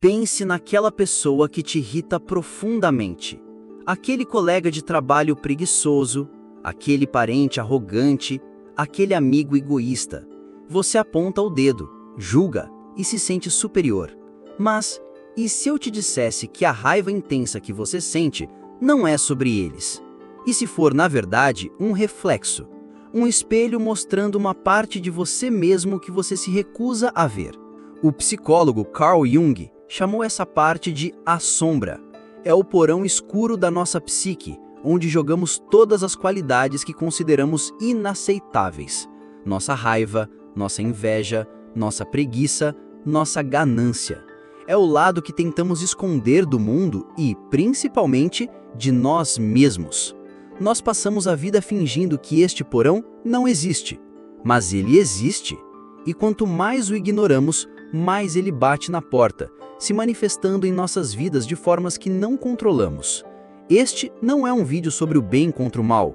Pense naquela pessoa que te irrita profundamente. Aquele colega de trabalho preguiçoso, aquele parente arrogante, aquele amigo egoísta. Você aponta o dedo, julga e se sente superior. Mas, e se eu te dissesse que a raiva intensa que você sente não é sobre eles? E se for, na verdade, um reflexo? Um espelho mostrando uma parte de você mesmo que você se recusa a ver. O psicólogo Carl Jung chamou essa parte de a sombra. É o porão escuro da nossa psique, onde jogamos todas as qualidades que consideramos inaceitáveis. Nossa raiva, nossa inveja, nossa preguiça, nossa ganância. É o lado que tentamos esconder do mundo e, principalmente, de nós mesmos. Nós passamos a vida fingindo que este porão não existe, mas ele existe. E quanto mais o ignoramos, mais ele bate na porta, se manifestando em nossas vidas de formas que não controlamos. Este não é um vídeo sobre o bem contra o mal,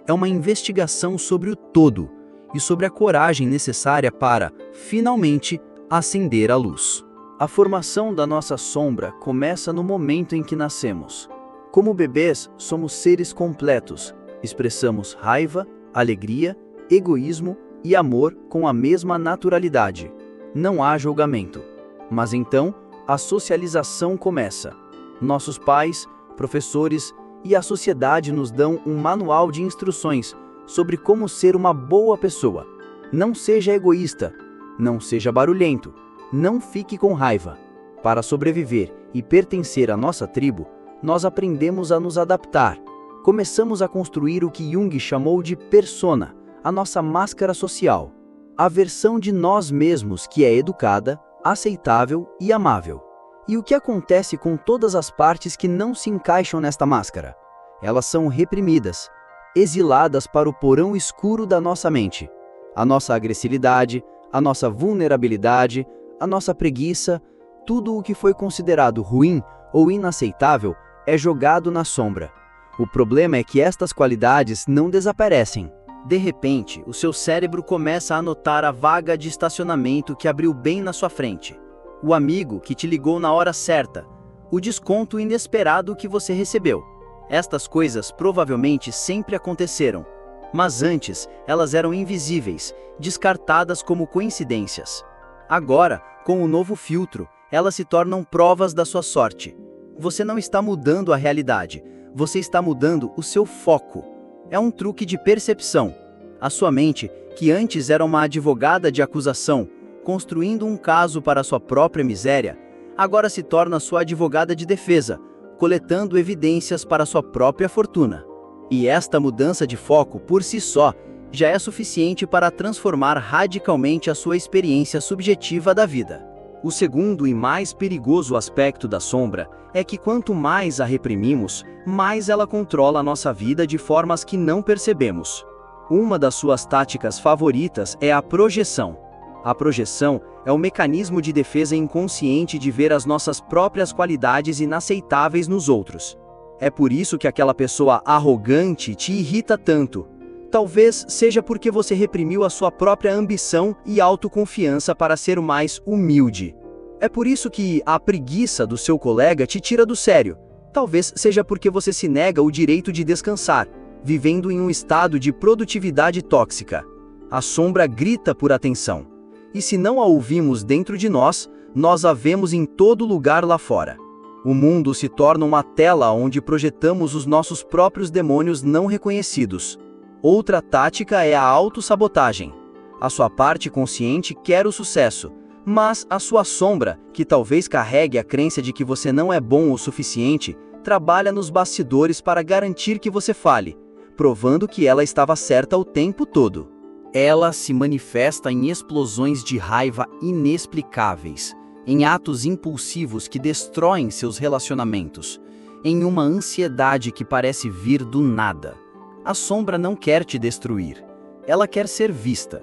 é uma investigação sobre o todo e sobre a coragem necessária para, finalmente, acender a luz. A formação da nossa sombra começa no momento em que nascemos. Como bebês, somos seres completos, expressamos raiva, alegria, egoísmo e amor com a mesma naturalidade. Não há julgamento. Mas então, a socialização começa. Nossos pais, professores e a sociedade nos dão um manual de instruções sobre como ser uma boa pessoa. Não seja egoísta, não seja barulhento, não fique com raiva. Para sobreviver e pertencer à nossa tribo, nós aprendemos a nos adaptar. Começamos a construir o que Jung chamou de persona, a nossa máscara social. A versão de nós mesmos que é educada, aceitável e amável. E o que acontece com todas as partes que não se encaixam nesta máscara? Elas são reprimidas, exiladas para o porão escuro da nossa mente. A nossa agressividade, a nossa vulnerabilidade, a nossa preguiça, tudo o que foi considerado ruim ou inaceitável é jogado na sombra. O problema é que estas qualidades não desaparecem. De repente, o seu cérebro começa a anotar a vaga de estacionamento que abriu bem na sua frente, o amigo que te ligou na hora certa, o desconto inesperado que você recebeu. Estas coisas provavelmente sempre aconteceram, mas antes elas eram invisíveis, descartadas como coincidências. Agora, com o novo filtro, elas se tornam provas da sua sorte. Você não está mudando a realidade, você está mudando o seu foco. É um truque de percepção. A sua mente, que antes era uma advogada de acusação, construindo um caso para sua própria miséria, agora se torna sua advogada de defesa, coletando evidências para sua própria fortuna. E esta mudança de foco, por si só, já é suficiente para transformar radicalmente a sua experiência subjetiva da vida. O segundo e mais perigoso aspecto da sombra é que quanto mais a reprimimos, mais ela controla a nossa vida de formas que não percebemos. Uma das suas táticas favoritas é a projeção. A projeção é o mecanismo de defesa inconsciente de ver as nossas próprias qualidades inaceitáveis nos outros. É por isso que aquela pessoa arrogante te irrita tanto. Talvez seja porque você reprimiu a sua própria ambição e autoconfiança para ser o mais humilde. É por isso que a preguiça do seu colega te tira do sério. Talvez seja porque você se nega o direito de descansar, vivendo em um estado de produtividade tóxica. A sombra grita por atenção. E se não a ouvimos dentro de nós, nós a vemos em todo lugar lá fora. O mundo se torna uma tela onde projetamos os nossos próprios demônios não reconhecidos. Outra tática é a autossabotagem. A sua parte consciente quer o sucesso, mas a sua sombra, que talvez carregue a crença de que você não é bom o suficiente, trabalha nos bastidores para garantir que você fale, provando que ela estava certa o tempo todo. Ela se manifesta em explosões de raiva inexplicáveis, em atos impulsivos que destroem seus relacionamentos, em uma ansiedade que parece vir do nada. A sombra não quer te destruir, ela quer ser vista.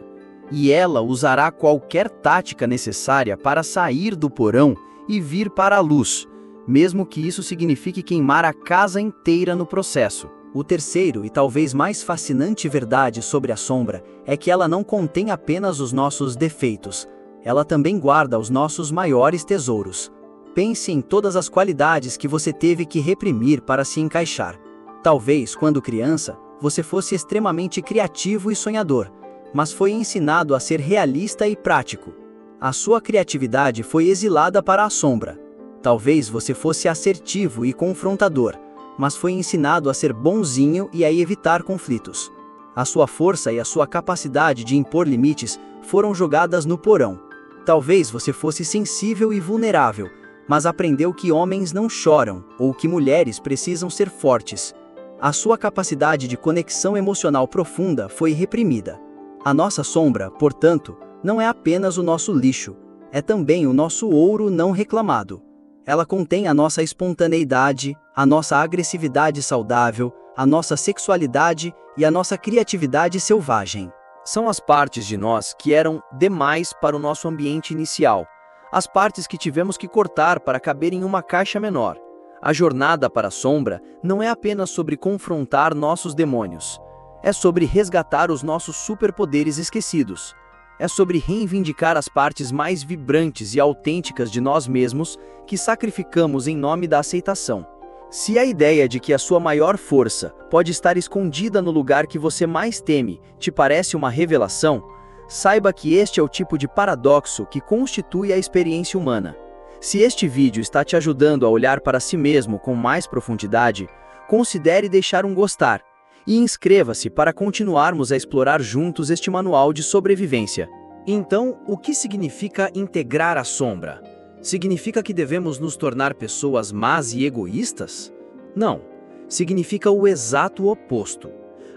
E ela usará qualquer tática necessária para sair do porão e vir para a luz, mesmo que isso signifique queimar a casa inteira no processo. O terceiro e talvez mais fascinante verdade sobre a sombra é que ela não contém apenas os nossos defeitos, ela também guarda os nossos maiores tesouros. Pense em todas as qualidades que você teve que reprimir para se encaixar. Talvez, quando criança, você fosse extremamente criativo e sonhador, mas foi ensinado a ser realista e prático. A sua criatividade foi exilada para a sombra. Talvez você fosse assertivo e confrontador, mas foi ensinado a ser bonzinho e a evitar conflitos. A sua força e a sua capacidade de impor limites foram jogadas no porão. Talvez você fosse sensível e vulnerável, mas aprendeu que homens não choram ou que mulheres precisam ser fortes. A sua capacidade de conexão emocional profunda foi reprimida. A nossa sombra, portanto, não é apenas o nosso lixo, é também o nosso ouro não reclamado. Ela contém a nossa espontaneidade, a nossa agressividade saudável, a nossa sexualidade e a nossa criatividade selvagem. São as partes de nós que eram demais para o nosso ambiente inicial, as partes que tivemos que cortar para caber em uma caixa menor. A jornada para a sombra não é apenas sobre confrontar nossos demônios, é sobre resgatar os nossos superpoderes esquecidos. É sobre reivindicar as partes mais vibrantes e autênticas de nós mesmos que sacrificamos em nome da aceitação. Se a ideia de que a sua maior força pode estar escondida no lugar que você mais teme te parece uma revelação, saiba que este é o tipo de paradoxo que constitui a experiência humana. Se este vídeo está te ajudando a olhar para si mesmo com mais profundidade, considere deixar um gostar e inscreva-se para continuarmos a explorar juntos este manual de sobrevivência. Então, o que significa integrar a sombra? Significa que devemos nos tornar pessoas más e egoístas? Não. Significa o exato oposto.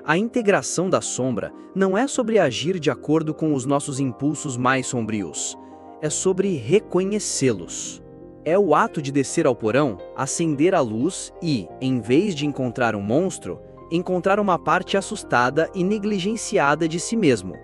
A integração da sombra não é sobre agir de acordo com os nossos impulsos mais sombrios. É sobre reconhecê-los. É o ato de descer ao porão, acender a luz e, em vez de encontrar um monstro, encontrar uma parte assustada e negligenciada de si mesmo.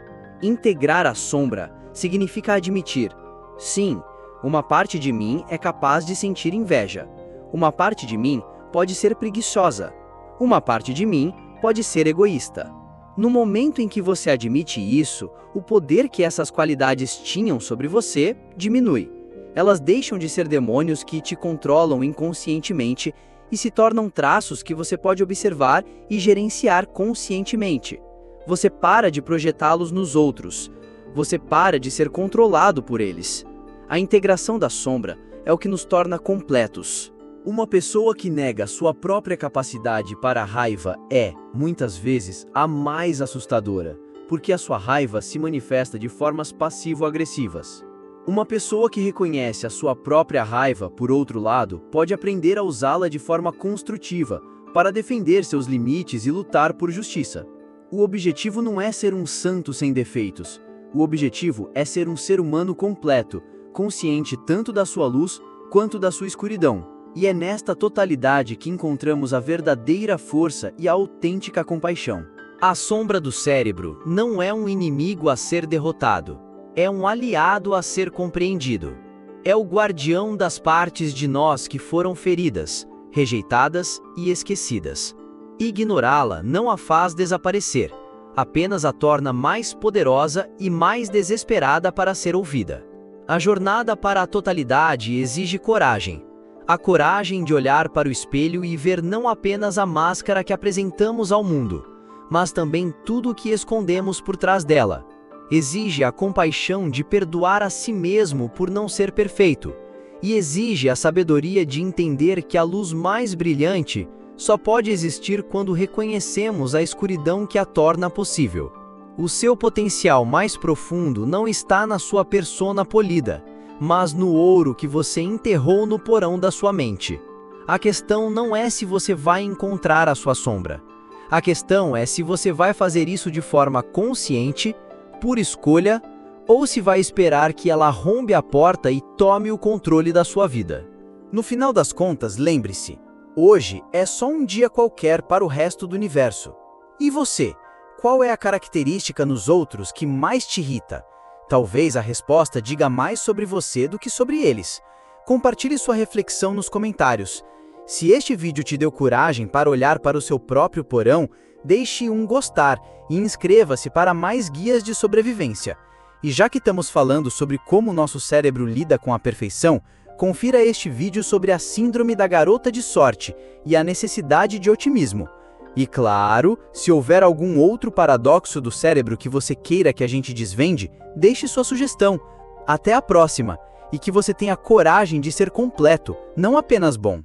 Integrar a sombra significa admitir: sim, uma parte de mim é capaz de sentir inveja. Uma parte de mim pode ser preguiçosa. Uma parte de mim pode ser egoísta. No momento em que você admite isso, o poder que essas qualidades tinham sobre você diminui. Elas deixam de ser demônios que te controlam inconscientemente e se tornam traços que você pode observar e gerenciar conscientemente. Você para de projetá-los nos outros. Você para de ser controlado por eles. A integração da sombra é o que nos torna completos. Uma pessoa que nega sua própria capacidade para a raiva é, muitas vezes, a mais assustadora, porque a sua raiva se manifesta de formas passivo-agressivas. Uma pessoa que reconhece a sua própria raiva, por outro lado, pode aprender a usá-la de forma construtiva, para defender seus limites e lutar por justiça. O objetivo não é ser um santo sem defeitos. O objetivo é ser um ser humano completo, consciente tanto da sua luz quanto da sua escuridão. E é nesta totalidade que encontramos a verdadeira força e a autêntica compaixão. A sombra do cérebro não é um inimigo a ser derrotado. É um aliado a ser compreendido. É o guardião das partes de nós que foram feridas, rejeitadas e esquecidas. Ignorá-la não a faz desaparecer, apenas a torna mais poderosa e mais desesperada para ser ouvida. A jornada para a totalidade exige coragem. A coragem de olhar para o espelho e ver não apenas a máscara que apresentamos ao mundo, mas também tudo o que escondemos por trás dela. Exige a compaixão de perdoar a si mesmo por não ser perfeito, e exige a sabedoria de entender que a luz mais brilhante só pode existir quando reconhecemos a escuridão que a torna possível. O seu potencial mais profundo não está na sua persona polida, mas no ouro que você enterrou no porão da sua mente. A questão não é se você vai encontrar a sua sombra. A questão é se você vai fazer isso de forma consciente, por escolha, ou se vai esperar que ela arrombe a porta e tome o controle da sua vida. No final das contas, lembre-se, hoje é só um dia qualquer para o resto do universo. E você? Qual é a característica nos outros que mais te irrita? Talvez a resposta diga mais sobre você do que sobre eles. Compartilhe sua reflexão nos comentários. Se este vídeo te deu coragem para olhar para o seu próprio porão, deixe um gostar e inscreva-se para mais guias de sobrevivência. E já que estamos falando sobre como nosso cérebro lida com a perfeição, Confira este vídeo sobre a síndrome da garota de sorte e a necessidade de otimismo. E claro, se houver algum outro paradoxo do cérebro que você queira que a gente desvende, deixe sua sugestão. Até a próxima! E que você tenha coragem de ser completo, não apenas bom.